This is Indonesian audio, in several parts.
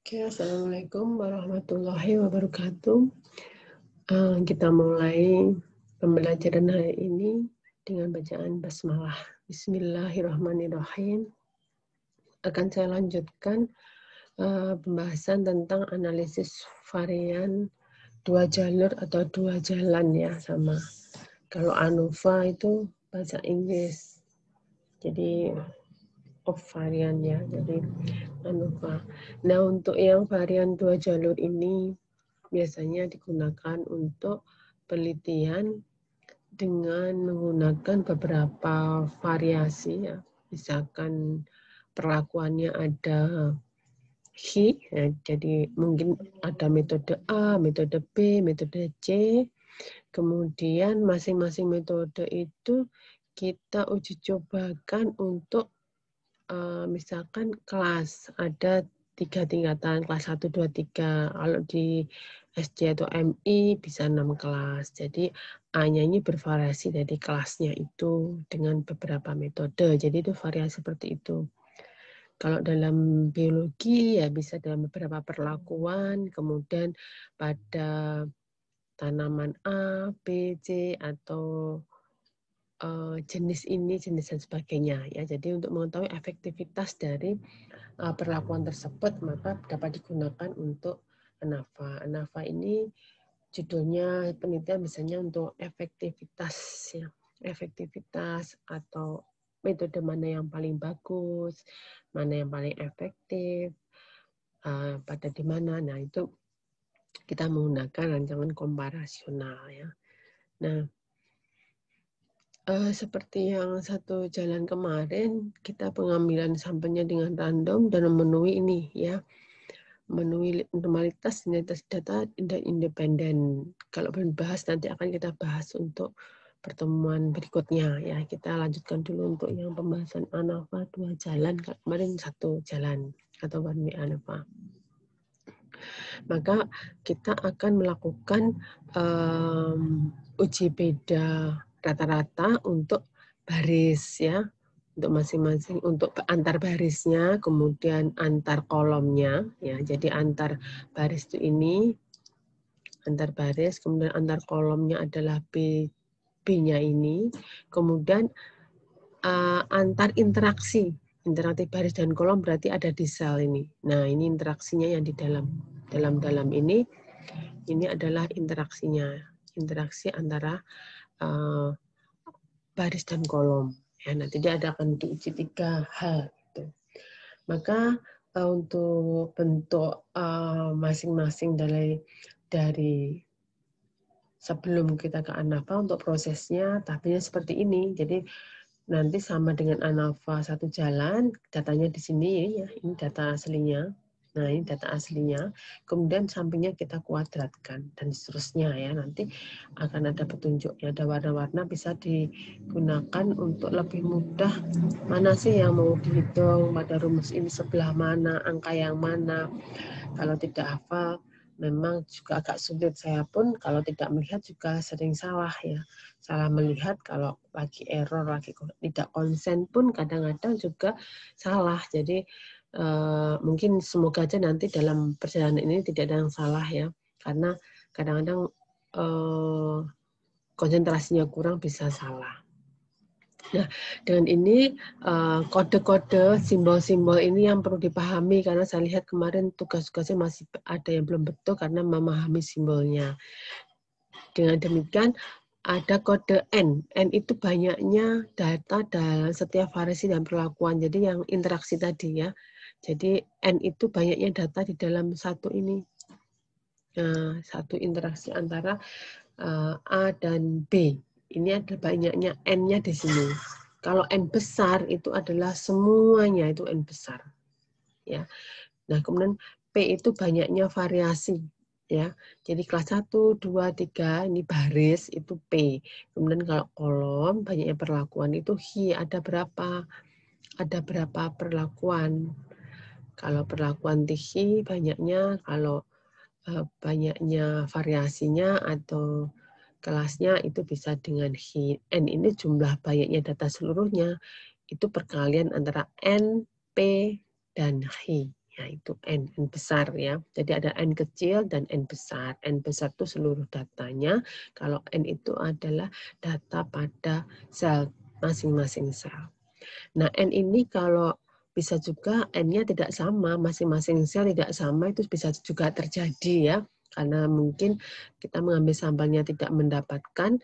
Oke, Assalamualaikum warahmatullahi wabarakatuh. Kita mulai pembelajaran hari ini dengan bacaan basmalah. Bismillahirrahmanirrahim. Akan saya lanjutkan pembahasan tentang analisis varian dua jalur atau dua jalan ya sama. Kalau ANOVA itu bahasa Inggris. Jadi varian ya. Jadi ANOVA. Nah, untuk yang varian dua jalur ini biasanya digunakan untuk penelitian dengan menggunakan beberapa variasi ya. Misalkan perlakuannya ada HI, ya, jadi mungkin ada metode A, metode B, metode C. Kemudian masing-masing metode itu kita uji cobakan untuk misalkan kelas, ada 3 tingkatan, kelas 1, 2, 3. Kalau di SC atau MI bisa 6 kelas. Jadi A-nya ini bervariasi dari kelasnya itu dengan beberapa metode. Jadi itu variasi seperti itu. Kalau dalam biologi ya bisa dalam beberapa perlakuan, kemudian pada tanaman A, B, C, atau jenis ini, jenis dan sebagainya. Ya, jadi untuk mengetahui efektivitas dari perlakuan tersebut, maka dapat digunakan untuk ANAVA. ANAVA ini judulnya penelitian misalnya untuk efektivitas, ya, efektivitas atau metode mana yang paling bagus, mana yang paling efektif, pada di mana. Nah, itu kita menggunakan rancangan komparasional ya. Nah, seperti yang satu jalan kemarin, kita pengambilan sampelnya dengan random dan memenuhi ini ya, memenuhi normalitas data dan independen. Kalau belum bahas nanti akan kita bahas untuk pertemuan berikutnya ya. Kita lanjutkan dulu untuk yang pembahasan ANOVA 2 jalan, kemarin satu jalan atau one way ANOVA. Maka kita akan melakukan uji beda rata-rata untuk baris ya, untuk masing-masing, untuk antar barisnya, kemudian antar kolomnya ya. Jadi antar baris itu ini, antar baris, kemudian antar kolomnya adalah B-nya ini, kemudian antar interaksi baris dan kolom berarti ada di sel ini. Nah, ini interaksinya yang di dalam ini adalah interaksinya, interaksi antara baris dan kolom. Ya, nanti dia akan diuji 3 hal. Gitu. Maka untuk bentuk masing-masing dari sebelum kita ke ANAVA untuk prosesnya tahapnya seperti ini. Jadi nanti sama dengan ANAVA satu jalan, datanya di sini ya, ini data aslinya. Nah, ini data aslinya. Kemudian sampingnya kita kuadratkan dan seterusnya ya. Nanti akan ada petunjuknya, ada warna-warna bisa digunakan untuk lebih mudah mana sih yang mau dihitung pada rumus ini sebelah mana, angka yang mana. Kalau tidak hafal memang juga agak sulit. Saya pun kalau tidak melihat juga sering salah ya. Salah melihat kalau lagi error, lagi tidak konsen pun kadang-kadang juga salah. Jadi mungkin semoga aja nanti dalam perjalanan ini tidak ada yang salah ya. Karena kadang-kadang konsentrasinya kurang bisa salah. Nah, dengan ini kode-kode, simbol-simbol ini yang perlu dipahami karena saya lihat kemarin tugas-tugasnya masih ada yang belum betul karena memahami simbolnya. Dengan demikian ada kode N. N itu banyaknya data dalam setiap variasi dan perlakuan. Jadi yang interaksi tadi ya. Jadi N itu banyaknya data di dalam satu ini. Satu interaksi antara A dan B. Ini ada banyaknya N-nya di sini. Kalau N besar itu adalah semuanya itu N besar. Ya. Nah, kemudian P itu banyaknya variasi. Ya. Jadi kelas 1, 2, 3 ini baris itu P. Kemudian kalau kolom banyaknya perlakuan itu Hi. Ada berapa? Ada berapa perlakuan? Kalau perlakuan Hi banyaknya, kalau banyaknya variasinya atau kelasnya itu bisa dengan Hi. N ini jumlah banyaknya data seluruhnya, itu perkalian antara N, P, dan Hi. yaitu N besar ya. Jadi ada N kecil dan N besar. N besar itu seluruh datanya. Kalau N itu adalah data pada sel masing-masing sel. Nah, N ini kalau bisa juga N-nya tidak sama, masing-masing sel tidak sama, itu bisa juga terjadi ya. Karena mungkin kita mengambil sampelnya tidak mendapatkan,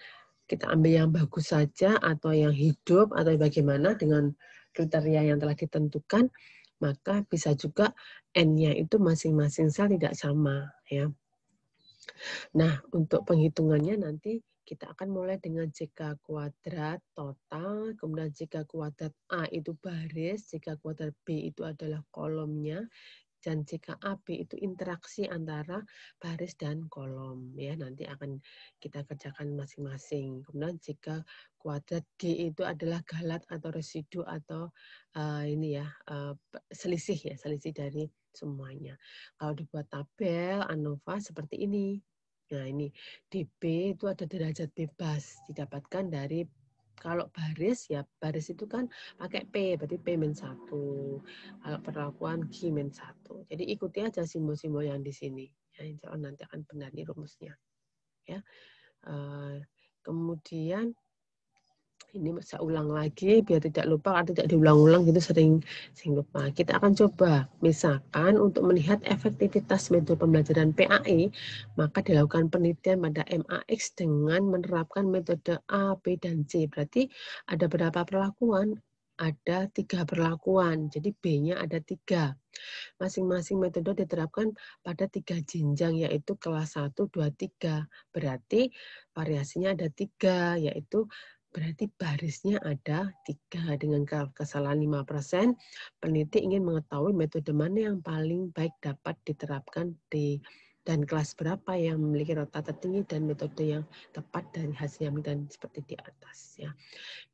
kita ambil yang bagus saja atau yang hidup atau bagaimana dengan kriteria yang telah ditentukan, maka bisa juga N-nya itu masing-masing sel tidak sama ya. Nah, untuk penghitungannya nanti kita akan mulai dengan JK kuadrat total, kemudian JK kuadrat A itu baris, JK kuadrat B itu adalah kolomnya, dan JKAB itu interaksi antara baris dan kolom. Ya, nanti akan kita kerjakan masing-masing. Kemudian JK kuadrat G itu adalah galat atau residu atau selisih ya, selisih dari semuanya. Kalau dibuat tabel ANOVA seperti ini. Nah, ini DB itu ada derajat bebas didapatkan dari, kalau baris ya, baris itu kan pakai P, berarti P-1. Kalau perlakuan G-1. Jadi ikuti aja simbol-simbol yang di sini. Ya, insya Allah nanti akan benar nih rumusnya. Ya. Kemudian ini saya ulang lagi biar tidak lupa, atau tidak diulang-ulang gitu sering lupa. Kita akan coba, misalkan untuk melihat efektivitas metode pembelajaran PAE, maka dilakukan penelitian pada MAX dengan menerapkan metode A, B, dan C. Berarti ada berapa perlakuan? Ada 3 perlakuan, jadi B-nya ada 3. Masing-masing metode diterapkan pada 3 jenjang, yaitu kelas 1, 2, 3. Berarti variasinya ada 3, yaitu berarti barisnya ada 3. Dengan kesalahan 5%, peneliti ingin mengetahui metode mana yang paling baik dapat diterapkan dan kelas berapa yang memiliki rata tertinggi dan metode yang tepat dari hasil yang dan seperti di atas. Ya.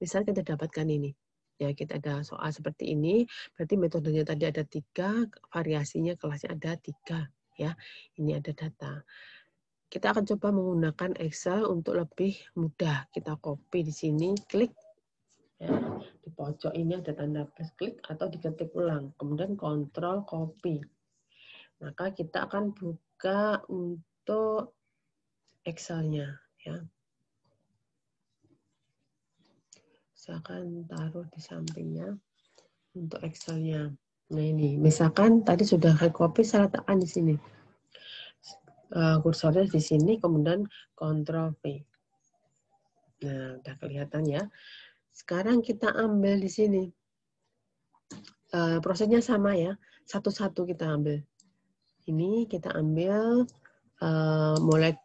Misal kita dapatkan ini. Ya, kita ada soal seperti ini, berarti metodenya tadi ada 3, variasinya kelasnya ada 3. Ya, ini ada data. Kita akan coba menggunakan Excel untuk lebih mudah. Kita copy di sini, klik. Ya, di pojok ini ada tanda plus klik atau diketik ulang. Kemudian kontrol copy. Maka kita akan buka untuk Excel-nya. Ya. Saya akan taruh di sampingnya untuk Excel-nya. Nah ini, misalkan tadi sudah saya copy, saya letakkan di sini. Kursornya di sini, kemudian Ctrl V. Nah, udah kelihatan ya. Sekarang kita ambil di sini. Prosesnya sama ya. Satu-satu kita ambil. Ini kita ambil mulai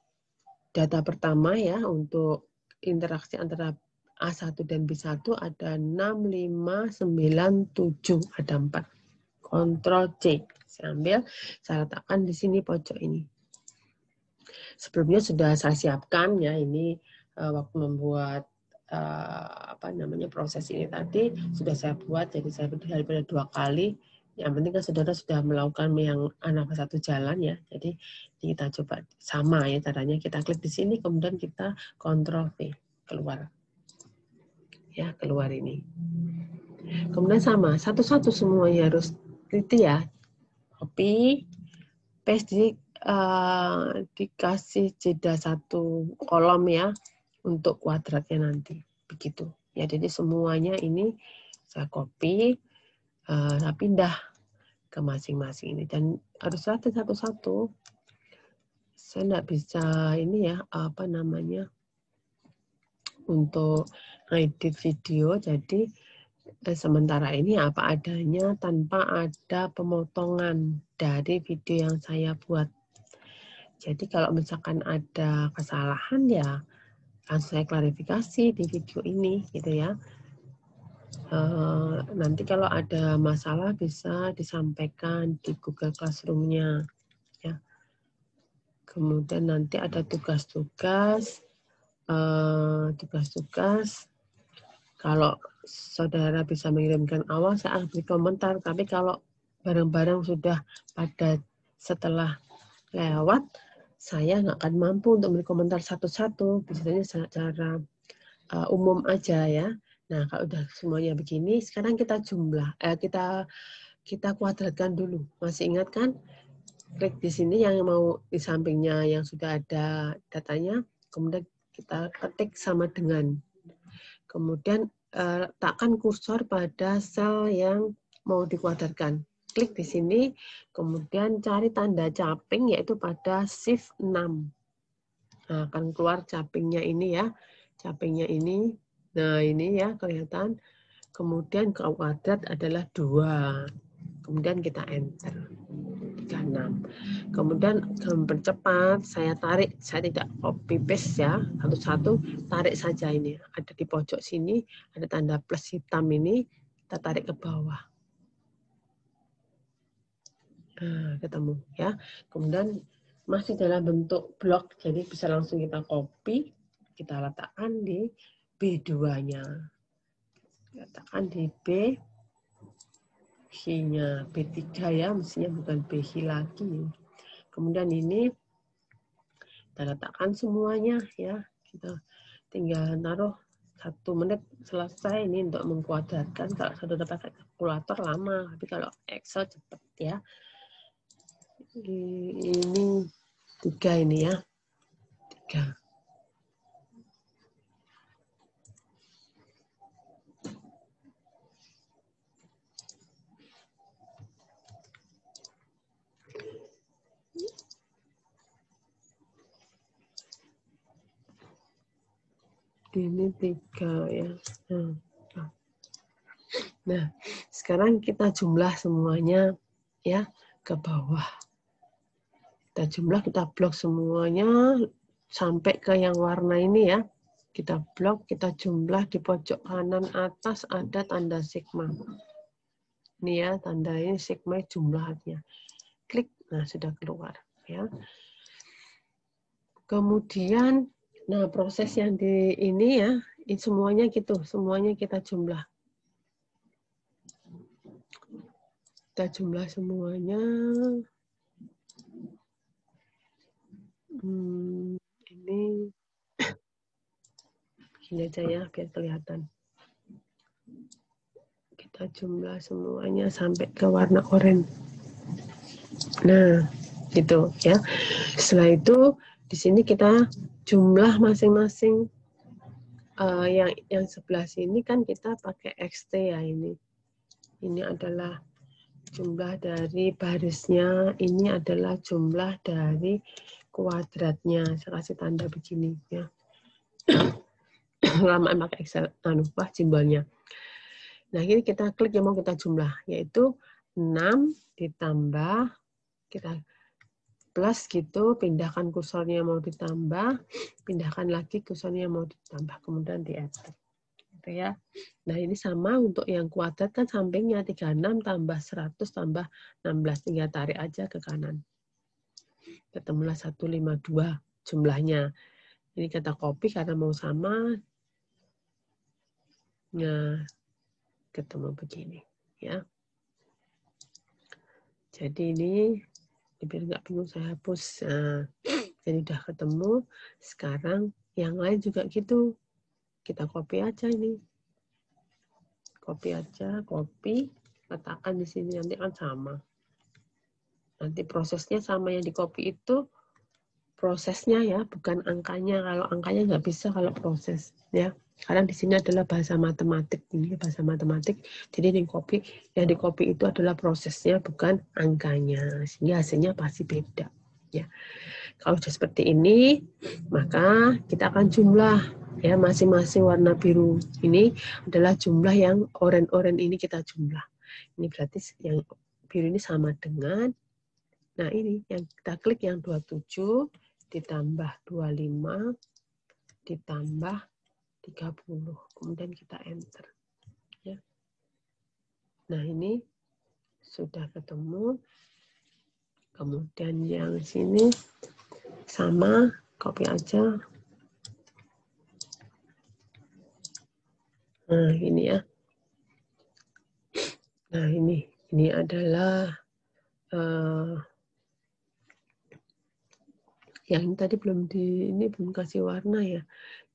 data pertama ya, untuk interaksi antara A1 dan B1 ada 6, 5, 9, 7. Ada 4. Ctrl C. Saya ambil, saya letakkan di sini pojok ini. Sebelumnya sudah saya siapkan ya, ini waktu membuat proses ini tadi sudah saya buat, jadi saya daripada 2 kali. Yang penting kan saudara sudah melakukan yang ANOVA 1 jalan ya. Jadi kita coba sama ya caranya, kita klik di sini kemudian kita Ctrl V keluar. Ya, keluar ini. Kemudian sama, satu-satu semuanya harus teliti ya. Copy, paste dikasih jeda 1 kolom ya untuk kuadratnya nanti. Begitu. Ya, jadi semuanya ini saya copy, saya pindah ke masing-masing ini dan harus lihat satu-satu. Saya enggak bisa ini ya, untuk edit video, jadi sementara ini apa adanya tanpa ada pemotongan dari video yang saya buat. Jadi kalau misalkan ada kesalahan ya langsung saya klarifikasi di video ini gitu ya. Nanti kalau ada masalah bisa disampaikan di Google Classroom-nya ya. Kemudian nanti ada tugas-tugas. Kalau saudara bisa mengirimkan awal, saya akan beri komentar. Tapi kalau barang-barang sudah pada setelah lewat, saya nggak akan mampu untuk beri komentar satu-satu. Biasanya secara umum aja ya. Nah, kalau udah semuanya begini, sekarang kita kita kuadratkan dulu. Masih ingat kan? Klik di sini yang mau di sampingnya yang sudah ada datanya, kemudian kita ketik sama dengan. Kemudian letakkan kursor pada sel yang mau dikuadratkan. Klik di sini, kemudian cari tanda caping yaitu pada shift 6. Nah, akan keluar capingnya ini ya. Capingnya ini. Nah, ini ya kelihatan. Kemudian kuadrat adalah 2. Kemudian kita enter. 36. Kemudian mempercepat, saya tarik, saya tidak copy paste ya, satu-satu, tarik saja ini. Ada di pojok sini, ada tanda plus hitam ini, kita tarik ke bawah. Nah, ketemu ya. Kemudian masih dalam bentuk blok, jadi bisa langsung kita copy, kita letakkan di B2-nya. Letakkan di B, B-nya, B3 ya, mestinya bukan B lagi. Kemudian ini kita letakkan semuanya ya. Kita tinggal taruh 1 menit selesai ini untuk mengkuadratkan. Kalau sudah pakai kalkulator lama, tapi kalau Excel cepat ya. Ini 3 ini ya. 3. Ini 3 ya. Nah, sekarang kita jumlah semuanya ya ke bawah. Kita jumlah, kita blok semuanya sampai ke yang warna ini ya. Kita blok, kita jumlah di pojok kanan atas ada tanda sigma. Ini ya, tanda ini sigma jumlahnya. Klik, nah sudah keluar ya. Kemudian nah, proses yang di ini ya, semuanya gitu, semuanya kita jumlah. Kita jumlah semuanya. Ini gini aja ya, biar kelihatan. Kita jumlah semuanya sampai ke warna oranye. Nah, gitu ya. Setelah itu di sini kita jumlah masing-masing. Yang sebelah sini kan kita pakai XT ya ini. Ini adalah jumlah dari barisnya, ini adalah jumlah dari kuadratnya. Saya kasih tanda begini ya. Lama pakai Excel, simbolnya. Nah, ini kita klik yang mau kita jumlah, yaitu 6 ditambah, kita plus gitu, pindahkan kursornya mau ditambah, pindahkan lagi kursornya mau ditambah, kemudian di enter. Gitu ya. Nah, ini sama untuk yang kuadrat kan sampingnya 36 tambah 100 tambah 16, tinggal tarik aja ke kanan. Ketemulah 152 jumlahnya. Ini kita copy karena mau sama. Nah, ketemu begini ya. Jadi ini biar nggak bingung saya hapus. Nah, jadi udah ketemu. Sekarang yang lain juga gitu. Kita copy aja ini. Copy aja, copy, letakkan di sini nanti kan sama. Nanti prosesnya sama yang di copy itu prosesnya ya, bukan angkanya. Kalau angkanya nggak bisa kalau proses ya. Karena di sini adalah bahasa matematik, ini bahasa matematik. Jadi yang di copy itu adalah prosesnya, bukan angkanya. Sehingga hasilnya pasti beda. Ya, kalau sudah seperti ini, maka kita akan jumlah ya masing-masing warna biru ini adalah jumlah yang oranye ini kita jumlah. Ini berarti yang biru ini sama dengan, nah ini yang kita klik yang 27 ditambah 25 ditambah 30, kemudian kita enter ya. Nah, ini sudah ketemu. Kemudian yang sini sama, copy aja. Nah, ini ya. Nah, ini adalah yang tadi belum kasih warna ya.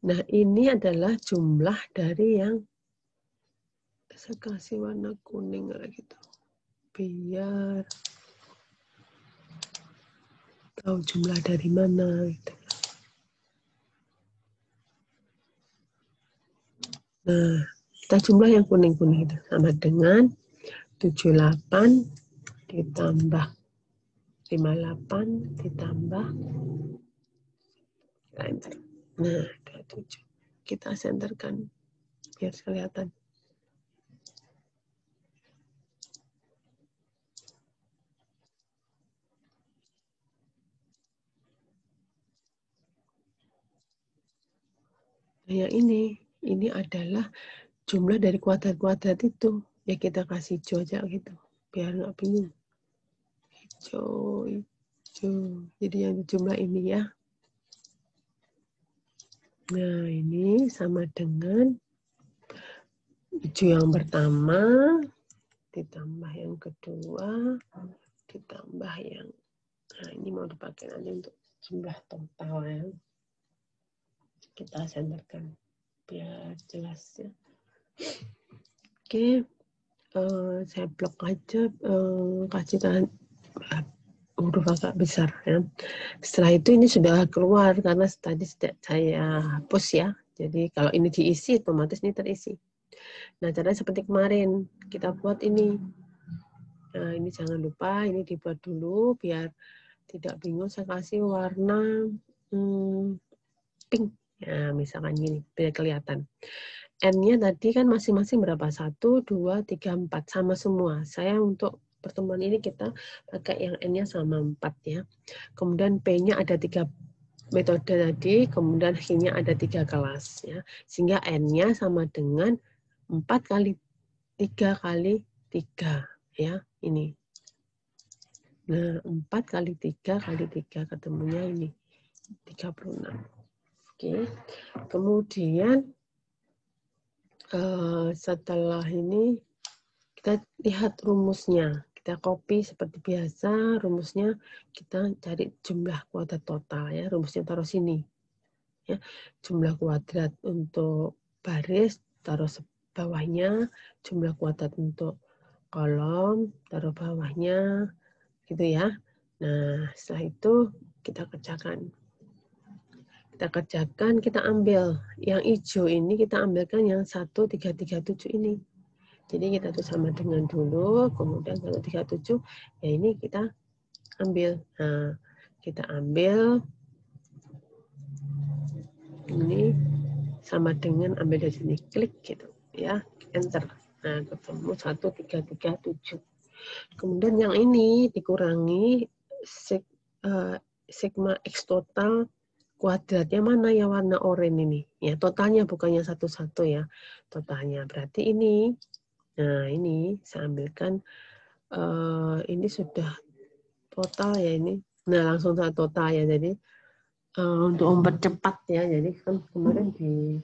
Nah, ini adalah jumlah dari yang saya kasih warna kuning gitu. biar tahu jumlah dari mana gitu. Nah, kita jumlah yang kuning-kuning itu sama dengan 78 ditambah 58 ditambah enter. Nah, 27. Kita senterkan biar kelihatan. Nah, yang ini adalah jumlah dari kuadrat-kuadrat itu. Ya kita kasih hijau aja gitu, biar nggak bingung. Hijau. Jadi yang jumlah ini ya. Nah, ini sama dengan hijau yang pertama, ditambah yang kedua, ditambah yang, nah ini mau dipakai nanti untuk jumlah total ya. Kita senterkan biar jelas ya. Oke, saya blok aja, kasih huruf agak besar ya. Setelah itu ini sudah keluar karena tadi saya hapus ya. Jadi kalau ini diisi otomatis ini terisi. Nah, caranya seperti kemarin kita buat ini. Nah, ini jangan lupa ini dibuat dulu biar tidak bingung. Saya kasih warna pink. Ya, misalkan gini, biar kelihatan. N-nya tadi kan masing-masing berapa? 1, 2, 3, 4. Sama semua. Saya untuk pertemuan ini kita pakai yang N-nya sama 4 ya. Kemudian P-nya ada 3 metode tadi, kemudian H-nya ada 3 kelas ya. Sehingga N-nya sama dengan 4 kali 3 kali 3 ya, ini. Nah, 4 kali 3 kali 3 ketemunya ini 36. Oke. Kemudian setelah ini kita lihat rumusnya. Kita copy seperti biasa, rumusnya kita cari jumlah kuadrat total ya, rumusnya taruh sini. Ya, jumlah kuadrat untuk baris taruh bawahnya, jumlah kuadrat untuk kolom taruh bawahnya, gitu ya. Nah, setelah itu kita kerjakan. Kita ambil yang hijau ini, kita ambilkan yang 1337 ini. Jadi kita tuh sama dengan dulu, kemudian 137, ya ini kita ambil. Nah, kita ambil ini sama dengan ambil dari sini, klik gitu ya, enter. Nah, ketemu 1337. Kemudian yang ini dikurangi sigma X total kuadratnya mana yang warna oranye ini. Ya, totalnya bukannya satu-satu ya. Totalnya berarti ini. Nah, ini saya ambilkan ini sudah total ya ini. Nah, langsung saya total ya. Jadi untuk mempercepat ya. Jadi kan kemarin di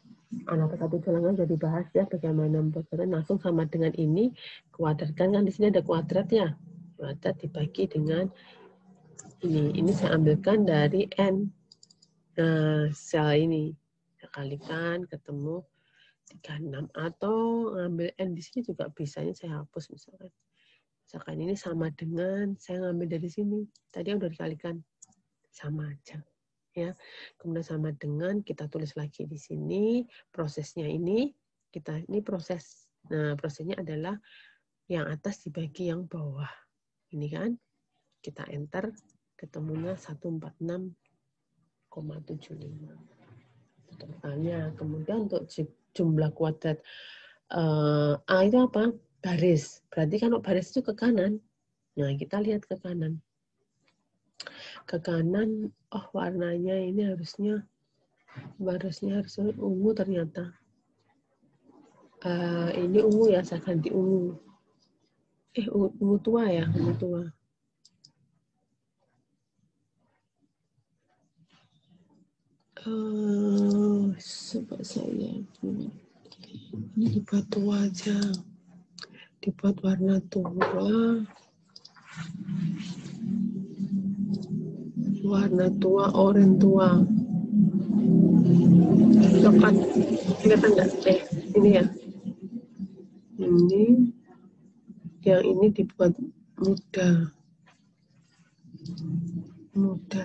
anak satu jalangan jadi bahas ya bagaimana membuat langsung sama dengan ini kuadratkan, kan di sini ada kuadrat ya. Kuadrat dibagi dengan ini saya ambilkan dari N. Nah, sel ini saya kalikan ketemu 36 atau ngambil N di sini juga bisa, ini saya hapus misalkan. Misalkan ini sama dengan saya ngambil dari sini. Tadi udah dikalikan sama aja. Ya. Kemudian sama dengan kita tulis lagi di sini prosesnya ini proses. Nah, prosesnya adalah yang atas dibagi yang bawah. Ini kan kita enter ketemunya 146,75 totalnya. Kemudian untuk jumlah kuadrat A itu apa? Baris. Berarti kan baris itu ke kanan. Nah, kita lihat ke kanan. Ke kanan, oh warnanya ini harusnya ungu ternyata. Ini ungu ya, saya ganti ungu. Ungu tua ya, ungu tua. Coba saya ini dibuat tua aja, dibuat warna tua, oranye tua. Coklat, kelihatan nggak? Ini ya. Ini yang ini dibuat mudah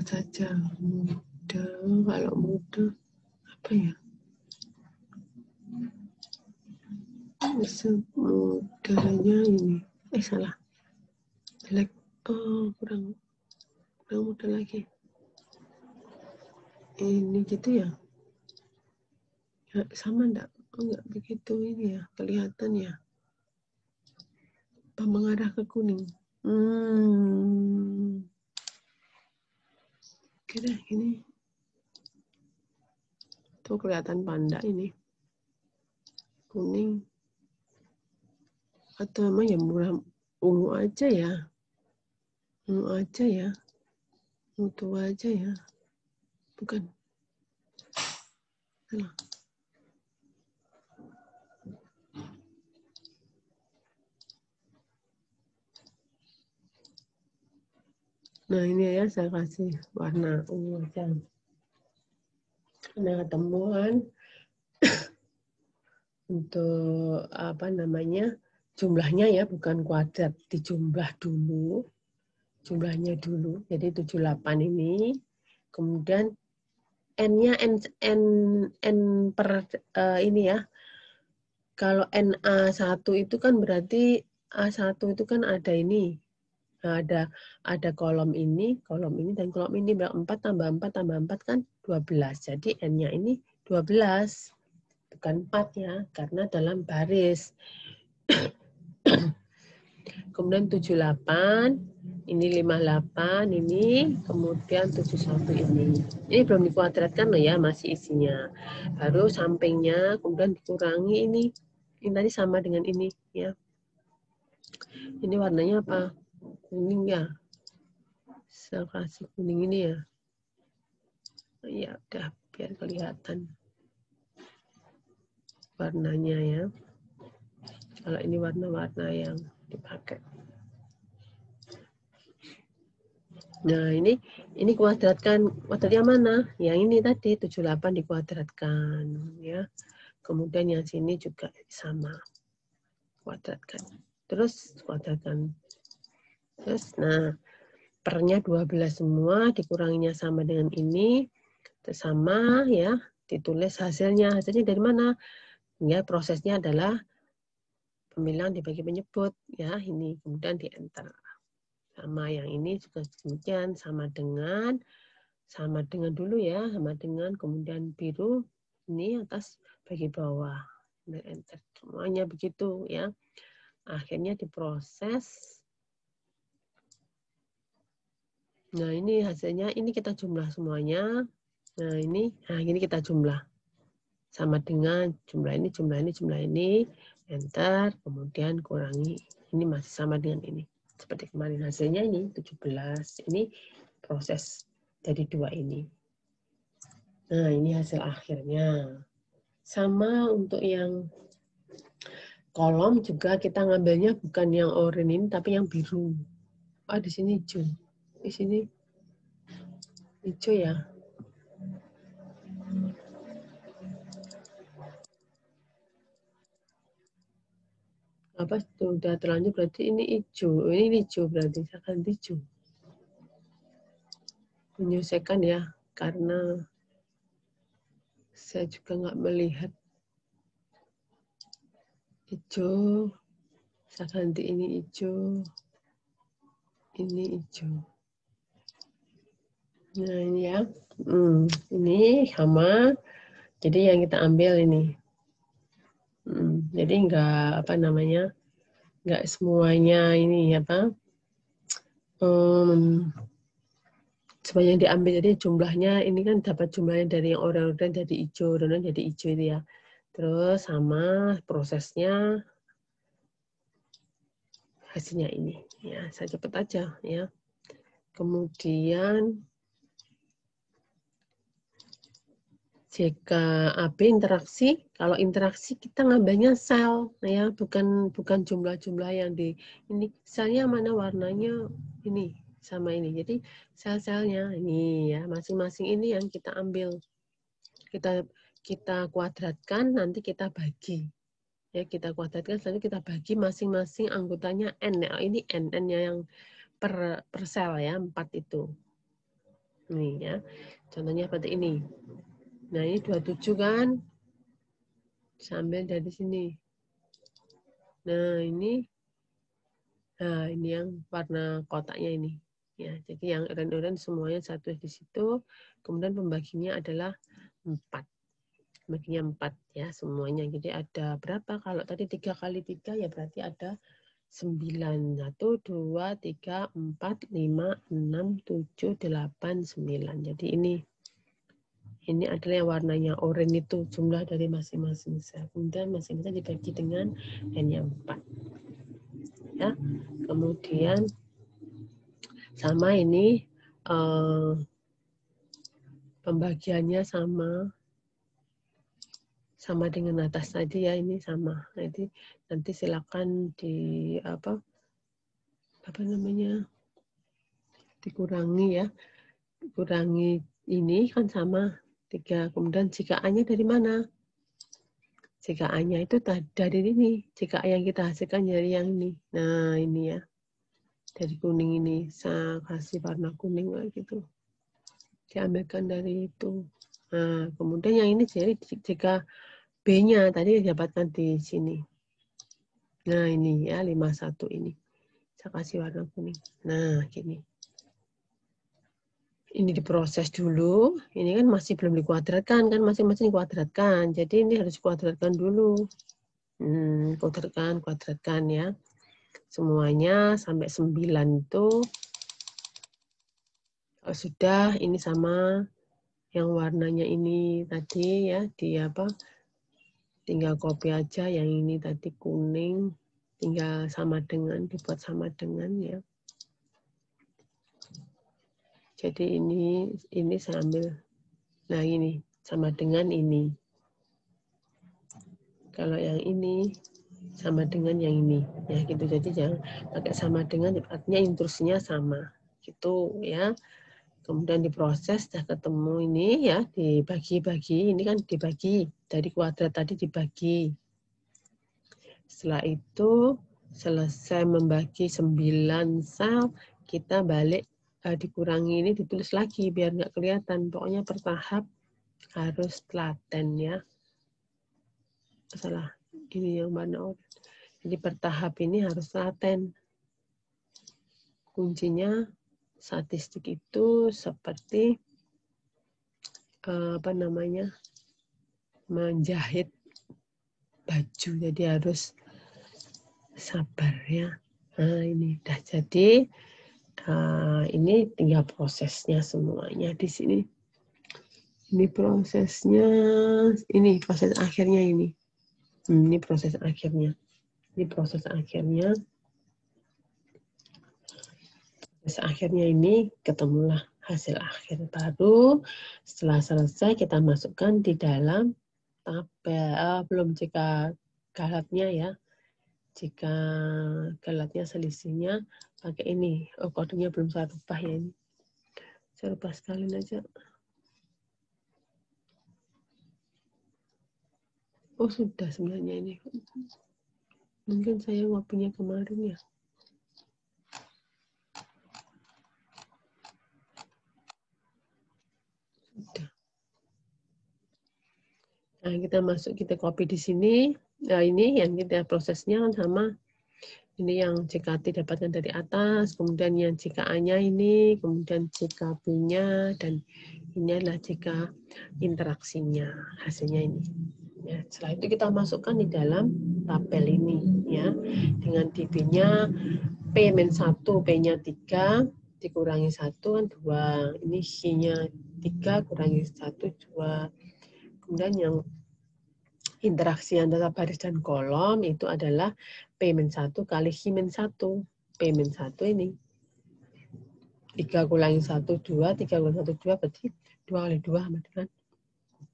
saja, mudah. Kalau mudah apa ya, mudahnya ini salah, jelek, kurang mudah lagi ini gitu ya, sama enggak begitu ini ya, kelihatan ya, apa mengarah ke kuning. Kira ini tuh kelihatan panda ini kuning, atau emang ya murah ungu aja ya, mutu aja ya, bukan. Salah. Nah ini ya saya kasih warna ungu aja. Nah ketemuan untuk apa namanya jumlahnya ya, bukan kuadrat, dijumlah dulu, jumlahnya dulu. Jadi 78 ini, kemudian n-nya n per ini ya. Kalau NA1 itu kan berarti A1 itu kan ada ini. Nah, ada kolom ini, dan kolom ini. 4 tambah 4 tambah 4 kan 12. Jadi N-nya ini 12. Bukan 4 ya, karena dalam baris. Kemudian 78, ini 58, ini, kemudian 71 ini. Ini belum dikuadratkan loh ya, masih isinya. Baru sampingnya, kemudian dikurangi ini. Ini tadi sama dengan ini ya. Ini warnanya apa? Kuning ya. Saya kasih kuning ini ya. Ya udah, biar kelihatan warnanya ya. Kalau ini warna-warna yang dipakai. Nah, ini kuadratkan. Kuadratnya mana? Yang ini tadi 78 dikuadratkan ya. Kemudian yang sini juga sama. Kuadratkan. Terus kuadratkan. Terus nah, pernya 12 semua, dikuranginya sama dengan ini. Terus sama ya, ditulis hasilnya. Hasilnya dari mana? Ya, prosesnya adalah pemilihan dibagi penyebut ya, ini kemudian di enter. Sama yang ini juga demikian, sama dengan dulu ya, sama dengan, kemudian biru ini atas bagi bawah, dan enter. Semuanya begitu ya. Akhirnya diproses. Nah ini hasilnya, ini kita jumlah semuanya. Nah ini kita jumlah sama dengan jumlah ini, enter, kemudian kurangi, ini masih sama dengan ini. Seperti kemarin hasilnya ini 17, ini proses dari dua ini. Nah ini hasil akhirnya. Sama untuk yang kolom juga kita ngambilnya bukan yang oranye ini, tapi yang biru. Di sini hijau. Di sini hijau ya. Apa sudah terlanjur berarti ini hijau. Ini hijau berarti saya ganti hijau. Menyelesaikan ya, karena saya juga nggak melihat hijau. Saya ganti ini hijau. Ini hijau. Nah ini ya. Ini sama. Jadi yang kita ambil ini. Jadi nggak nggak semuanya ini apa. Semuanya diambil, jadi jumlahnya ini kan dapat jumlahnya dari yang oranye jadi hijau, oranye jadi hijau itu ya. Terus sama prosesnya hasilnya ini ya, saya cepet aja ya. Kemudian jika AB interaksi, kalau interaksi kita ngambilnya sel ya, bukan jumlah-jumlah yang di ini. Selnya mana warnanya ini sama ini. Jadi sel-selnya ini ya, masing-masing ini yang kita ambil. Kita kuadratkan, nanti kita bagi. Ya, kita kuadratkan, selanjutnya kita bagi masing-masing anggotanya N. Ya. Ini N-nya yang per sel ya, 4 itu. Ini ya, contohnya seperti ini. Nah, ini 27 kan? Sambil dari sini. Nah, ini yang warna kotaknya ini. Ya, jadi yang oranye-oranye semuanya satu di situ. Kemudian pembaginya adalah 4. Baginya 4 ya semuanya. Jadi ada berapa? Kalau tadi 3 kali 3 ya berarti ada 9. 1, 2, 3, 4, 5, 6, 7, 8, 9. Jadi ini adalah yang warnanya oranye itu jumlah dari masing-masing sel. Kemudian masing-masing dibagi dengan N yang 4. Ya. Kemudian sama ini pembagiannya sama dengan atas tadi ya, ini sama. Nanti silakan dikurangi ya. Kurangi ini kan sama 3. Kemudian jika A-nya dari mana? Jika A-nya itu dari ini. Jika A yang kita hasilkan dari yang ini. Nah, ini ya. Dari kuning ini. Saya kasih warna kuning gitu. Diambilkan dari itu. Nah, kemudian yang ini jadi jika B-nya tadi didapatkan di sini. Nah, ini ya 51 ini. Saya kasih warna kuning. Nah, gini. Ini diproses dulu. Ini kan masih belum dikuadratkan, kan masing-masing dikuadratkan. Jadi ini harus dikuadratkan dulu. Kuadratkan ya. Semuanya sampai 9 itu sudah ini sama yang warnanya ini tadi ya, tinggal copy aja yang ini tadi kuning, tinggal dibuat sama dengan ya. Jadi ini saya ambil, nah ini sama dengan ini. Kalau yang ini sama dengan yang ini, ya gitu. Jadi jangan pakai sama dengan, artinya instruksinya sama, gitu ya. Kemudian diproses, sudah ketemu ini ya, dibagi-bagi, ini kan dibagi, dari kuadrat tadi dibagi. Setelah itu, selesai membagi 9 sel, kita balik, dikurangi ini, ditulis lagi, biar nggak kelihatan. Pokoknya bertahap harus telaten ya. Salah, ini yang mana? Jadi bertahap ini harus telaten. Kuncinya statistik itu seperti menjahit baju, jadi harus sabar ya. Nah, ini udah jadi. Ini tinggal prosesnya semuanya di sini. Ini prosesnya, ini proses akhirnya ini. Ini proses akhirnya. Ini proses akhirnya. Proses akhirnya ini ketemulah hasil akhir. Baru setelah selesai kita masukkan di dalam tabel. Belum jika galatnya ya. Jika galatnya selisihnya pakai ini. Oh, kodenya belum saya rubah ya ini. Saya rubah sekalian aja. Oh, sudah sebenarnya ini. Mungkin saya waktunya kemarin ya. Sudah. Nah, kita copy di sini. Nah, ini yang kita prosesnya kan sama. Ini yang JKT dapatkan dari atas, kemudian yang JKA-nya ini, kemudian JKB-nya, dan ini adalah JK interaksinya, hasilnya ini. Ya, setelah itu kita masukkan di dalam tabel ini, ya, dengan DB-nya P-1, P-nya 3, dikurangi 1 kan 2, ini H-nya 3, kurangi 1, 2. Kemudian yang interaksi antara baris dan kolom itu adalah P-1 kali H-1. P-1 ini. 3 kurangi 1, 2. 3 kurangi 1, 2. Berarti 2 kali 2 sama dengan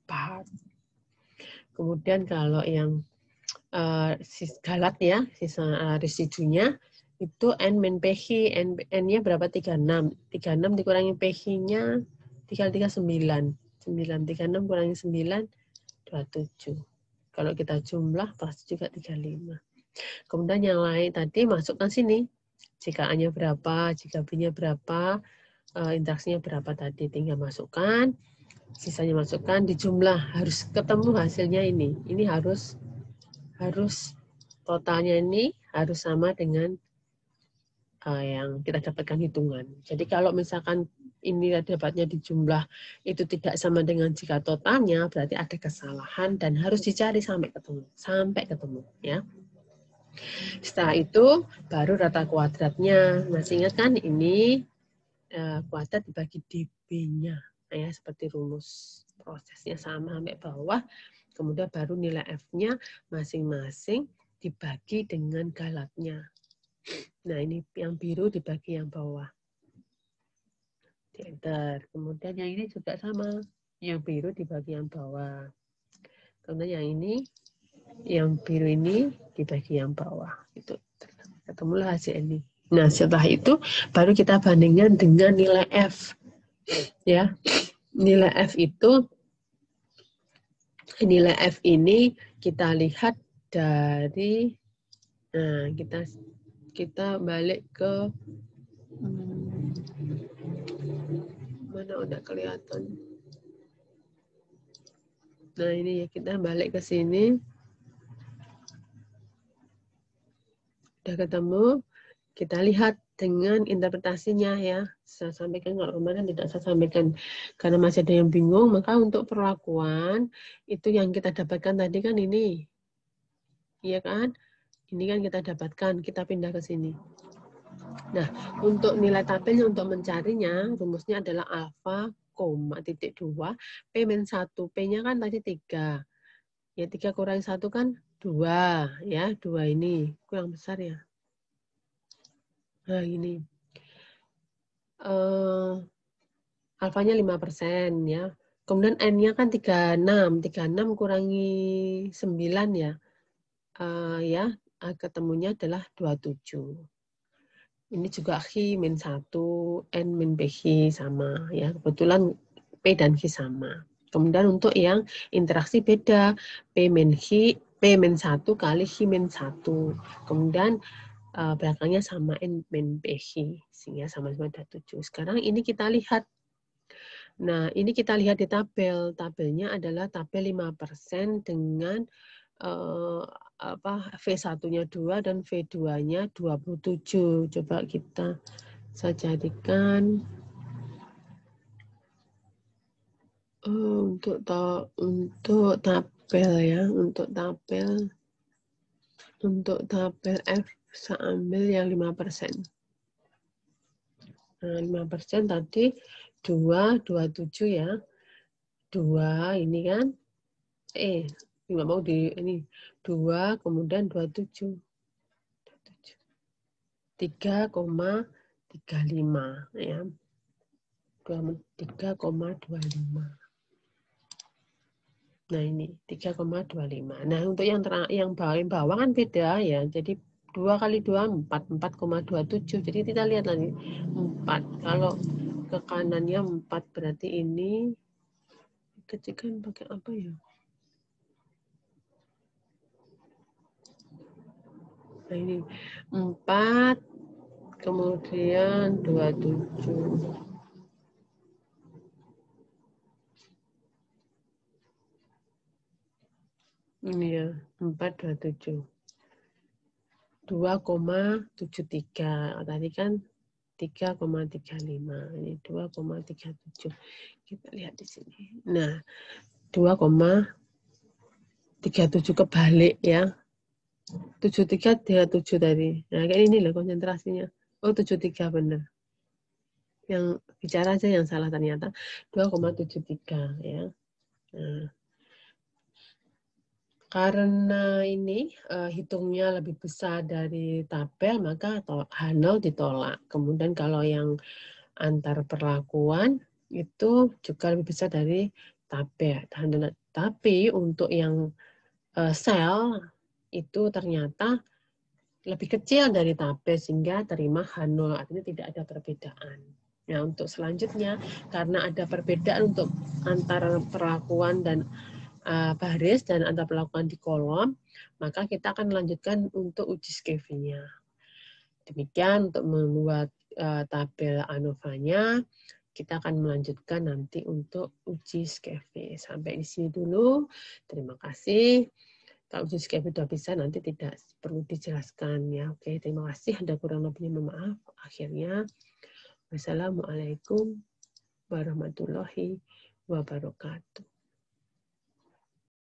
4. Kemudian kalau yang galat ya, sisa residunya, itu N min PH. N-nya berapa? 36. 36 dikurangi PH-nya 3 kali 3, 9. 9. 36 kurangi 9, 27. Kalau kita jumlah pasti juga 35. Kemudian yang lain tadi masukkan sini. Jika A-nya berapa, jika B-nya berapa, interaksinya berapa tadi. Tinggal masukkan, sisanya masukkan, dijumlah. Harus ketemu hasilnya ini. Ini harus totalnya ini harus sama dengan yang kita dapatkan hitungan. Jadi kalau misalkan ini dapatnya di jumlah itu tidak sama dengan jika totalnya, berarti ada kesalahan dan harus dicari sampai ketemu ya. Setelah itu baru rata kuadratnya. Masih ingat kan ini kuadrat dibagi dB-nya ya, seperti rumus prosesnya sama sampai bawah. Kemudian baru nilai F-nya masing-masing dibagi dengan galatnya. Nah, ini yang biru dibagi yang bawah. Di enter. Kemudian yang ini juga sama. Yang biru dibagi yang bawah. Kemudian yang ini, yang biru ini dibagi yang bawah. Itu ketemulah hasil ini. Nah, setelah itu baru kita bandingkan dengan nilai F. Ya. Nilai F itu, nilai F ini kita lihat dari, nah, kita balik ke mana udah kelihatan. Nah, ini ya, kita balik ke sini. Udah ketemu, kita lihat dengan interpretasinya ya. Saya sampaikan, kalau kemarin tidak saya sampaikan karena masih ada yang bingung, maka untuk perlakuan itu yang kita dapatkan tadi kan ini. Iya kan? Ini kan kita dapatkan, kita pindah ke sini. Nah, untuk nilai tabelnya, untuk mencarinya, rumusnya adalah alfa, titik 2, P-1. P-nya kan tadi 3. Ya, 3 kurangi 1 kan 2. Ya, 2 ini. Kurang besar ya. Nah, ini. Alfanya 5% ya. Kemudian N-nya kan 36. 36 kurangi 9 ya. Ya, ketemunya adalah 27. Ini juga X-1, N-BX sama ya. Kebetulan P dan X sama. Kemudian untuk yang interaksi beda, P-1 kali X-1. Kemudian belakangnya sama N-BX sehingga sama-sama ada 7. Sekarang ini kita lihat. Nah, ini kita lihat di tabel. Tabelnya adalah tabel 5% dengan V1-nya 2 dan V2-nya 27. Coba saya jadikan untuk tabel ya, untuk tabel F saya ambil yang 5%. Nah, 5% tadi 227 ya. 2 ini kan 2 kemudian 27. 3,35 ya. 3,25. Nah, ini 3,25. Nah, untuk yang bawah kan beda ya. Jadi 2 kali 2 4,27. Jadi kita lihat lagi 4. Kalau ke kanannya 4 berarti ini kecilkan pakai apa ya? Nah, ini 4 kemudian 27. Ini ya, 427. 2,73. Tadi kan 3,35. Ini 2,37. Kita lihat di sini. Nah, 2,37 kebalik ya. 73 dia 7 tadi. Nah, kayak ini loh konsentrasinya. Oh, 73 benar. Yang bicara aja yang salah ternyata. 2,73 ya. Nah, karena ini hitungnya lebih besar dari tabel, maka H0 ditolak. Kemudian kalau yang antar perlakuan itu juga lebih besar dari tabel. Tapi untuk yang sel itu ternyata lebih kecil dari tabel sehingga terima H0, artinya tidak ada perbedaan. Nah, untuk selanjutnya karena ada perbedaan untuk antara perlakuan dan baris dan Anda perlakukan di kolom, maka kita akan melanjutkan untuk uji SCAFE-nya. Demikian untuk membuat tabel ANOVA-nya, kita akan melanjutkan nanti untuk uji SCAFE. Sampai di sini dulu. Terima kasih. Kalau uji SCAFE sudah bisa, nanti tidak perlu dijelaskan ya. Oke, terima kasih. Ada kurang lebihnya maaf. Akhirnya, wassalamualaikum warahmatullahi wabarakatuh.